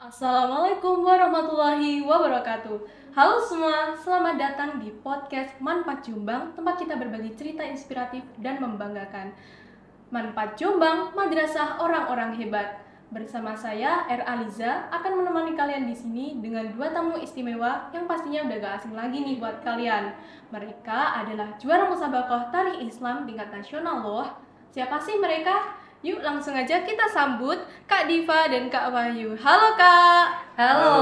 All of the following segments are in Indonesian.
Assalamualaikum warahmatullahi wabarakatuh. Halo semua, selamat datang di podcast Manfaat Jombang, tempat kita berbagi cerita inspiratif dan membanggakan. Manfaat Jombang, madrasah orang-orang hebat. Bersama saya, Aliza, akan menemani kalian di sini dengan dua tamu istimewa yang pastinya udah gak asing lagi nih buat kalian. Mereka adalah juara musabaqah Tarikh Islam tingkat nasional loh. Siapa sih mereka? Yuk langsung aja kita sambut Kak Diva dan Kak Wahyu. Halo Kak. Halo.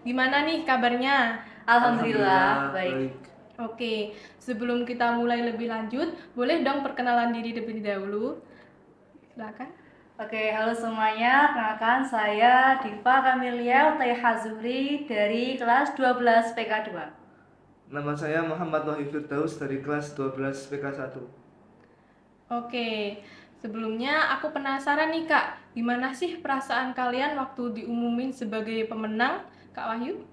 Gimana nih kabarnya? Alhamdulillah baik. Oke, sebelum kita mulai lebih lanjut, boleh dong perkenalan diri terlebih dahulu. Silakan. Oke, halo semuanya. Perkenalkan saya Diva Kamilia Utaiha Zuhri dari kelas 12 PK 2. Nama saya Muhammad Wahyu Firdaus dari kelas 12 PK 1. Oke, sebelumnya aku penasaran nih Kak, gimana sih perasaan kalian waktu diumumin sebagai pemenang, Kak Wahyu?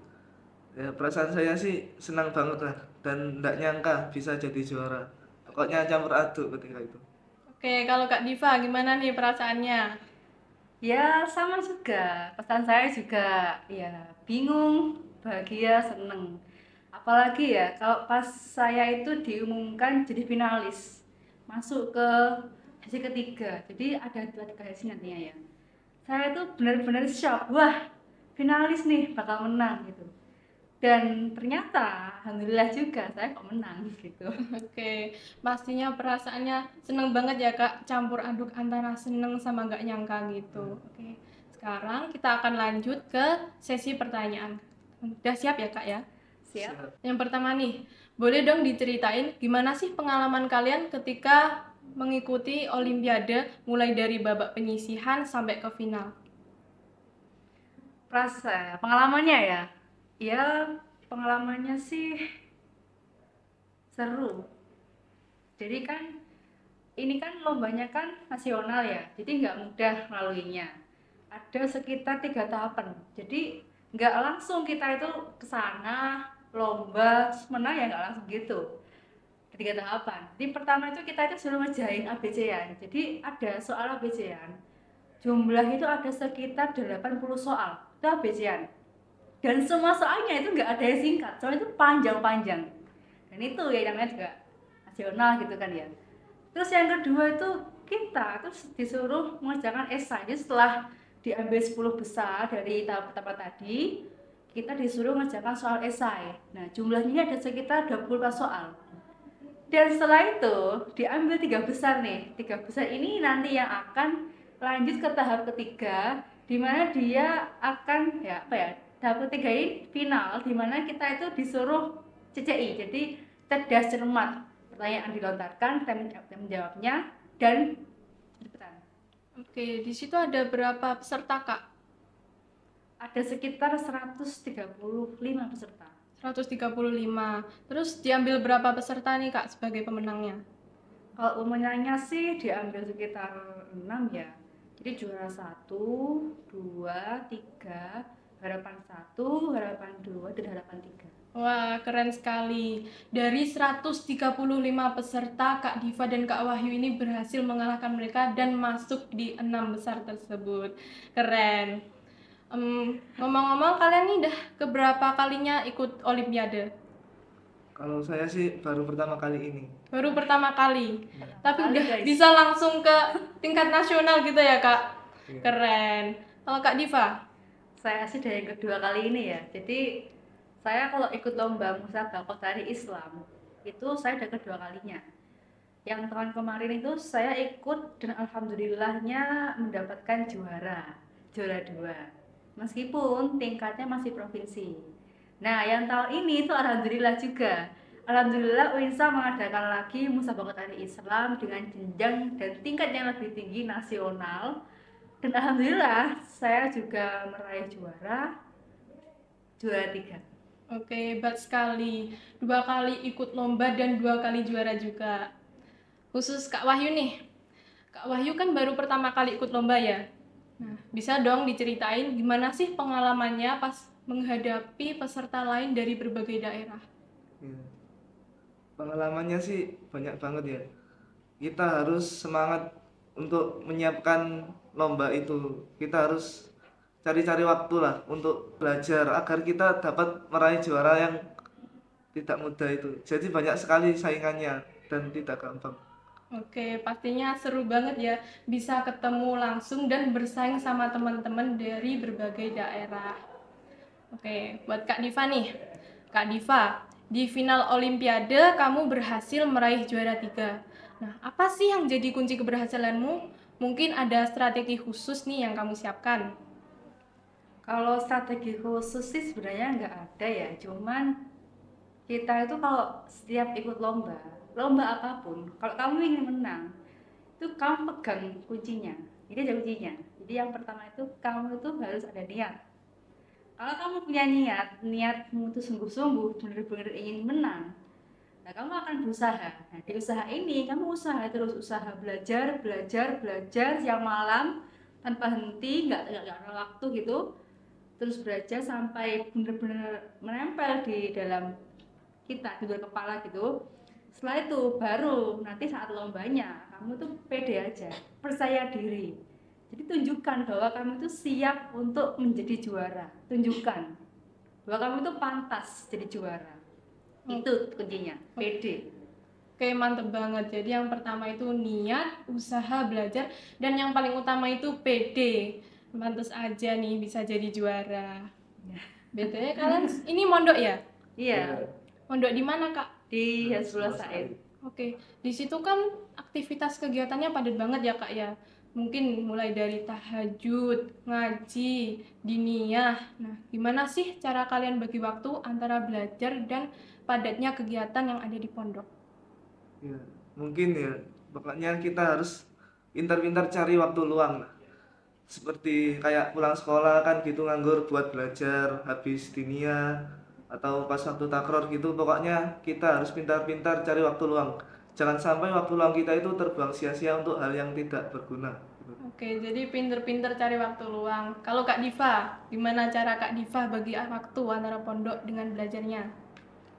Ya, perasaan saya sih senang banget lah dan tidak nyangka bisa jadi juara. Pokoknya campur aduk ketika itu. Oke, kalau Kak Diva gimana nih perasaannya? Ya, sama juga. Pesan saya juga ya bingung, bahagia, seneng. Apalagi ya kalau pas saya itu diumumkan jadi finalis, masuk ke sesi ketiga. Jadi ada dua tiga sesi nantinya ya. Saya tuh benar-benar shock. Wah, finalis nih bakal menang gitu. Dan ternyata alhamdulillah juga saya kok menang gitu. Oke, pastinya perasaannya seneng banget ya Kak, campur aduk antara seneng sama nggak nyangka gitu. Oke, sekarang kita akan lanjut ke sesi pertanyaan. Udah siap ya Kak ya? Siap. Yang pertama nih, boleh dong diceritain gimana sih pengalaman kalian ketika mengikuti Olimpiade mulai dari babak penyisihan sampai ke final? Pengalamannya ya. Ya, pengalamannya sih seru. Jadi kan ini kan lombanya kan nasional ya, jadi nggak mudah melaluinya. Ada sekitar 3 tahapan. Jadi nggak langsung kita itu ke sana lomba terus menang ya, nggak langsung gitu. Ada 3 tahapan. Jadi pertama itu kita itu suruh ngerjain ABC-an. Jadi ada soal ABC-an. Jumlah itu ada sekitar 80 soal. Itu ABC-an. Dan semua soalnya itu nggak ada yang singkat, soalnya itu panjang-panjang. Dan itu ya namanya juga nasional gitu kan ya. Terus yang kedua itu kita terus disuruh mengerjakan esai. Jadi setelah diambil 10 besar dari tahap pertama tadi, kita disuruh mengerjakan soal esai. Nah, jumlahnya ada sekitar 24 soal. Dan setelah itu diambil 3 besar nih. 3 besar ini nanti yang akan lanjut ke tahap ketiga, di mana dia akan tahap ketiga ini final, di mana kita itu disuruh CCI, jadi cerdas cermat. Pertanyaan dilontarkan, kita menjawabnya dan cepetan. Oke, di situ ada berapa peserta Kak? Ada sekitar 135 peserta. 135. Terus diambil berapa peserta nih Kak sebagai pemenangnya? Kalau pemenangnya sih diambil sekitar 6 ya. Jadi juara 1, 2, 3, harapan 1, harapan 2, dan harapan 3. Wah, keren sekali. Dari 135 peserta, Kak Diva dan Kak Wahyu ini berhasil mengalahkan mereka dan masuk di 6 besar tersebut. Keren. Ngomong-ngomong, kalian nih udah keberapa kalinya ikut Olimpiade? Kalau saya sih baru pertama kali ini. Baru pertama kali. Tapi Kali, udah guys. bisa langsung ke tingkat nasional gitu ya, Kak? Iya. Keren. Kalau Kak Diva? Saya sih dari yang kedua kali ini ya. Jadi saya kalau ikut lomba musabaqah Tarikh Islam itu saya udah kedua kalinya. Yang tahun kemarin itu saya ikut dan alhamdulillahnya mendapatkan juara 2. Meskipun tingkatnya masih provinsi. Nah, yang tahun ini itu alhamdulillah juga. Alhamdulillah UINSA mengadakan lagi musabaqah Tarikh Islam dengan jenjang dan tingkat yang lebih tinggi nasional. Dan alhamdulillah saya juga meraih juara 3. Oke, hebat sekali. 2 kali ikut lomba dan 2 kali juara juga. Khusus Kak Wahyu nih. Kak Wahyu kan baru pertama kali ikut lomba ya? Nah, bisa dong diceritain gimana sih pengalamannya pas menghadapi peserta lain dari berbagai daerah? Ya. Pengalamannya sih banyak banget ya. Kita harus semangat untuk menyiapkan lomba itu. Kita harus cari-cari waktu lah untuk belajar agar kita dapat meraih juara yang tidak mudah itu. Jadi banyak sekali saingannya dan tidak gampang. Oke, pastinya seru banget ya bisa ketemu langsung dan bersaing sama teman-teman dari berbagai daerah. Oke, buat Kak Diva nih. Kak Diva, di final Olimpiade kamu berhasil meraih juara 3. Nah, apa sih yang jadi kunci keberhasilanmu? Mungkin ada strategi khusus nih yang kamu siapkan. Kalau strategi khusus sih sebenarnya nggak ada ya, cuman kita itu kalau setiap ikut lomba apapun, kalau kamu ingin menang, itu kamu pegang kuncinya. Ini ada kuncinya. Jadi yang pertama itu kamu itu harus ada niat. Kalau kamu punya niatmu itu sungguh-sungguh, benar-benar ingin menang, nah kamu akan berusaha. Nah di usaha ini kamu usaha belajar siang malam tanpa henti, nggak ada waktu gitu, terus belajar sampai benar-benar menempel di dalam kita, di luar kepala gitu. Setelah itu baru nanti saat lombanya kamu tuh pede aja, percaya diri. Jadi tunjukkan bahwa kamu itu siap untuk menjadi juara. Tunjukkan bahwa kamu itu pantas jadi juara. Itu kuncinya, pede. Oke, mantep banget. Jadi yang pertama itu niat, usaha, belajar, dan yang paling utama itu pede. Pantas aja nih bisa jadi juara. BTW kalian ini mondok ya? Iya, Mondok di mana, Kak? di Hizbullah Said. Oke, di situ kan aktivitas kegiatannya padat banget ya, Kak ya. Mungkin mulai dari tahajud, ngaji, diniyah. Nah, gimana sih cara kalian bagi waktu antara belajar dan padatnya kegiatan yang ada di pondok? Ya, mungkin ya, pokoknya kita harus pintar-pintar cari waktu luang lah. Seperti kayak pulang sekolah kan gitu nganggur buat belajar habis dinia atau pas waktu takror gitu. Pokoknya kita harus pintar-pintar cari waktu luang. Jangan sampai waktu luang kita itu terbuang sia-sia untuk hal yang tidak berguna. Oke, jadi pinter-pinter cari waktu luang. Kalau Kak Diva, gimana cara Kak Diva bagi waktu antara pondok dengan belajarnya?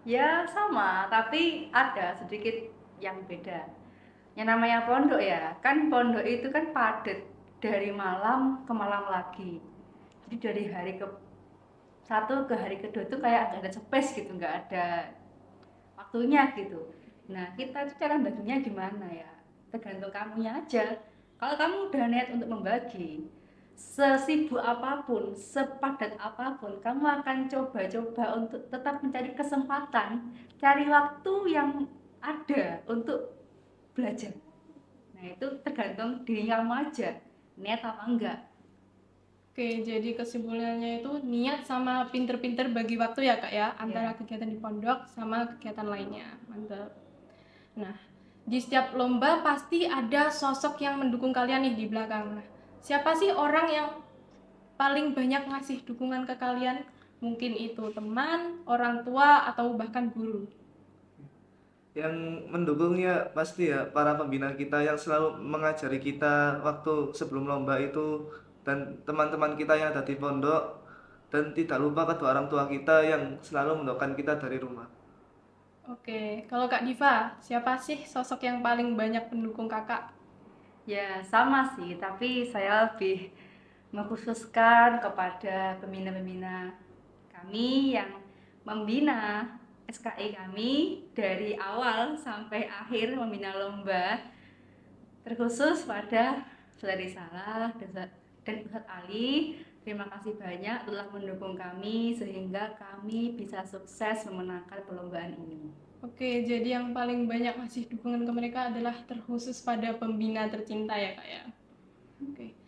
Ya sama, tapi ada sedikit yang beda. Yang namanya pondok ya, kan pondok itu kan padat dari malam ke malam lagi. Jadi dari hari ke satu ke hari kedua itu kayak nggak ada space gitu, nggak ada waktunya gitu. Nah kita itu cara baginya gimana ya? Tergantung kamunya aja. Kalau kamu udah niat untuk membagi, sesibuk apapun, sepadat apapun, kamu akan coba-coba untuk tetap mencari kesempatan, cari waktu yang ada untuk belajar. Nah itu tergantung diri kamu aja, niat apa enggak. Oke, jadi kesimpulannya itu niat sama pinter-pinter bagi waktu ya Kak ya, antara kegiatan di pondok sama kegiatan lainnya. Mantap. Nah, di setiap lomba pasti ada sosok yang mendukung kalian nih di belakang. Nah, siapa sih orang yang paling banyak ngasih dukungan ke kalian? Mungkin itu teman, orang tua, atau bahkan guru. Yang mendukungnya pasti ya para pembina kita yang selalu mengajari kita waktu sebelum lomba itu, dan teman-teman kita yang ada di pondok, dan tidak lupa kedua orang tua kita yang selalu mendoakan kita dari rumah. Oke, kalau Kak Diva, siapa sih sosok yang paling banyak pendukung kakak? Ya sama sih, tapi saya lebih mengkhususkan kepada pembina-pembina kami yang membina SKI kami dari awal sampai akhir membina lomba, terkhusus pada Saudari Salah dan Ustadz Ali. Terima kasih banyak telah mendukung kami sehingga kami bisa sukses memenangkan perlombaan ini. Oke, jadi yang paling banyak ngasih dukungan ke mereka adalah terkhusus pada pembina tercinta ya Kak ya. Oke,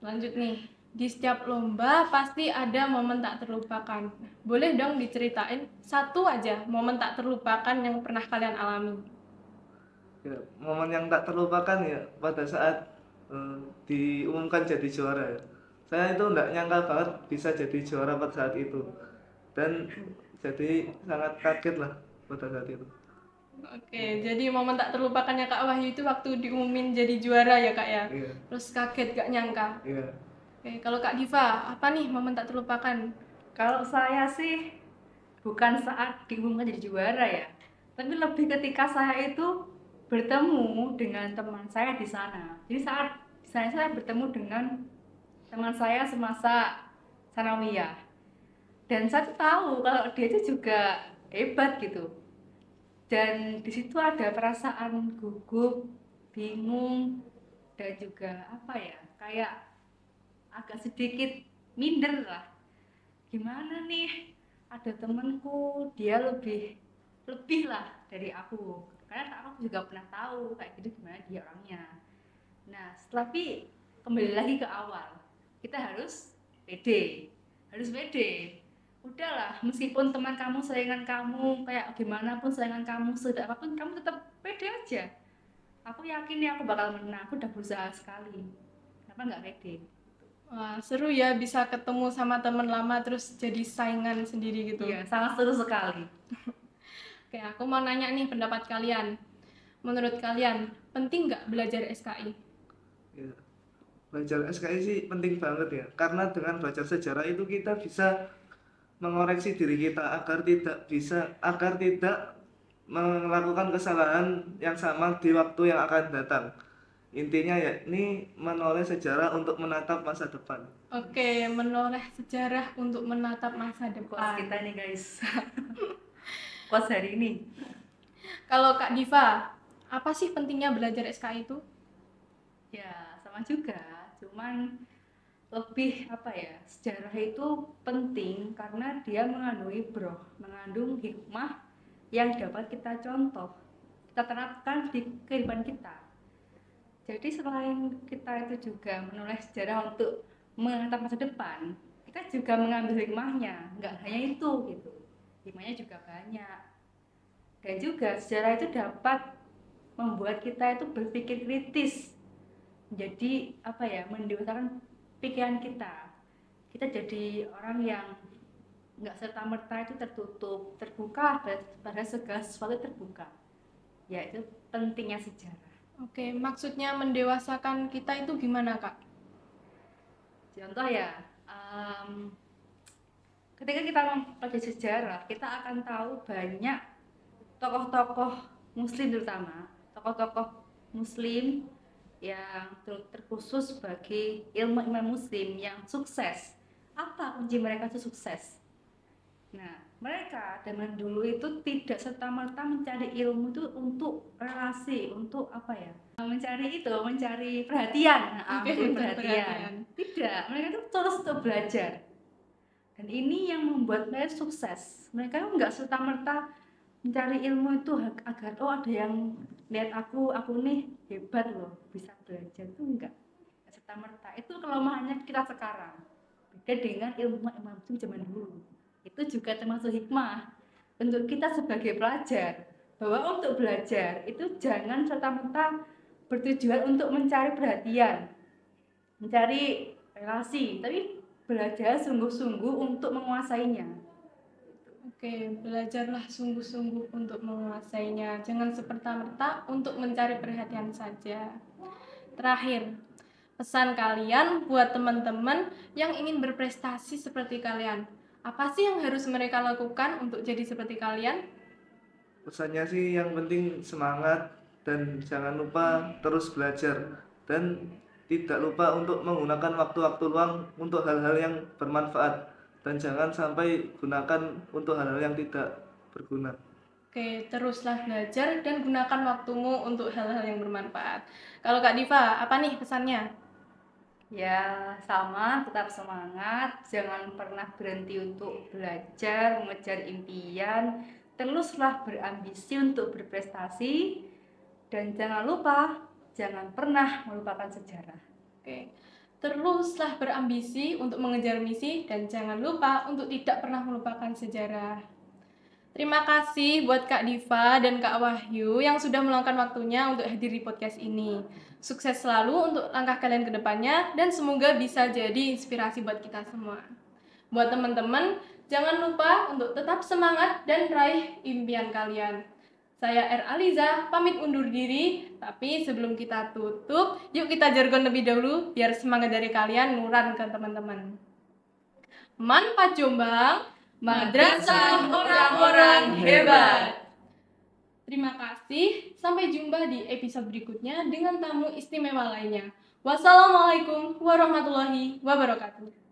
lanjut nih. Di setiap lomba pasti ada momen tak terlupakan. Nah, boleh dong diceritain satu aja momen tak terlupakan yang pernah kalian alami. Ya, momen yang tak terlupakan ya pada saat diumumkan jadi juara ya. Saya itu enggak nyangka banget bisa jadi juara pada saat itu, dan jadi sangat kaget lah pada saat itu. Oke, jadi momen tak terlupakannya Kak Wahyu itu waktu diumumin jadi juara ya Kak ya. Iya. Terus kaget gak nyangka. Iya. Oke, kalau Kak Diva, apa nih momen tak terlupakan? Kalau saya sih bukan saat diumumkan jadi juara ya, tapi lebih ketika saya itu bertemu dengan teman saya di sana. Jadi saat di sana saya bertemu dengan teman saya semasa sanawiyah, dan saya tuh tahu kalau dia itu juga hebat gitu. Dan di situ ada perasaan gugup, bingung, dan juga apa ya, kayak agak sedikit minder lah. Gimana nih, ada temanku dia lebih lah dari aku, karena aku juga pernah tahu kayak gitu gimana dia orangnya. Nah, tapi kembali lagi ke awal, kita harus pede, udahlah, meskipun teman kamu saingan kamu kayak gimana pun, saingan kamu sudah apapun, kamu tetap pede aja. Aku yakin nih aku bakal menang, aku udah berusaha sekali, kenapa nggak pede? Wah, seru ya bisa ketemu sama teman lama terus jadi saingan sendiri gitu. Iya, sangat seru sekali. Oke, aku mau nanya nih pendapat kalian. Menurut kalian, penting nggak belajar SKI? Ya, belajar SKI sih penting banget ya, karena dengan belajar sejarah itu kita bisa mengoreksi diri kita agar tidak melakukan kesalahan yang sama di waktu yang akan datang. Intinya ya ini menoleh sejarah untuk menatap masa depan. Oke, menoleh sejarah untuk menatap masa Quotes depan. kita nih guys. Quotes hari ini. Kalau Kak Diva, apa sih pentingnya belajar SKI itu? Ya sama juga, cuman lebih apa ya, sejarah itu penting karena dia mengandung hikmah yang dapat kita contoh, kita terapkan di kehidupan kita. Jadi selain kita itu juga menulis sejarah untuk menatap masa depan, kita juga mengambil hikmahnya, nggak hanya itu gitu, hikmahnya juga banyak. Dan juga sejarah itu dapat membuat kita itu berpikir kritis, jadi apa ya, mendewasakan pikiran kita jadi orang yang nggak serta-merta itu tertutup, terbuka pada segala sesuatu, terbuka. Ya itu pentingnya sejarah. Oke, maksudnya mendewasakan kita itu gimana, Kak? Contoh ya, ketika kita mempelajari sejarah, kita akan tahu banyak tokoh-tokoh muslim, terutama tokoh-tokoh muslim yang terkhusus bagi ilmu muslim yang sukses. Apa kunci mereka itu sukses? Nah, mereka zaman dulu itu tidak serta-merta mencari ilmu itu untuk relasi, untuk apa ya, mencari perhatian. Mencari perhatian. Tidak, mereka itu terus untuk belajar. Dan ini yang membuat mereka sukses. Mereka nggak serta-merta mencari ilmu itu agar ada yang lihat aku nih hebat loh, bisa belajar, itu enggak serta-merta. Itu kelemahannya kita sekarang. Beda dengan ilmu itu zaman dulu. Itu juga termasuk hikmah untuk kita sebagai pelajar, bahwa untuk belajar itu jangan serta-merta bertujuan untuk mencari perhatian, mencari relasi, tapi belajar sungguh-sungguh untuk menguasainya. Oke, belajarlah sungguh-sungguh untuk menguasainya, jangan seperta-merta untuk mencari perhatian saja. Terakhir, pesan kalian buat teman-teman yang ingin berprestasi seperti kalian. Apa sih yang harus mereka lakukan untuk jadi seperti kalian? Pesannya sih yang penting semangat dan jangan lupa terus belajar, dan tidak lupa untuk menggunakan waktu-waktu luang untuk hal-hal yang bermanfaat, dan jangan sampai gunakan untuk hal-hal yang tidak berguna. Oke, teruslah belajar dan gunakan waktumu untuk hal-hal yang bermanfaat. Kalau Kak Diva, apa nih pesannya? Ya sama, tetap semangat, jangan pernah berhenti untuk belajar, mengejar impian, teruslah berambisi untuk berprestasi, dan jangan pernah melupakan sejarah. Oke, teruslah berambisi untuk mengejar misi dan jangan lupa untuk tidak pernah melupakan sejarah. Terima kasih buat Kak Diva dan Kak Wahyu yang sudah meluangkan waktunya untuk hadir di podcast ini. Sukses selalu untuk langkah kalian ke depannya dan semoga bisa jadi inspirasi buat kita semua. Buat teman-teman, jangan lupa untuk tetap semangat dan raih impian kalian. Saya Aliza, pamit undur diri, tapi sebelum kita tutup, yuk kita jargon lebih dahulu biar semangat dari kalian nular ke teman-teman. Manfaat Jombang, Madrasah Orang-Orang Hebat. Terima kasih, sampai jumpa di episode berikutnya dengan tamu istimewa lainnya. Wassalamualaikum warahmatullahi wabarakatuh.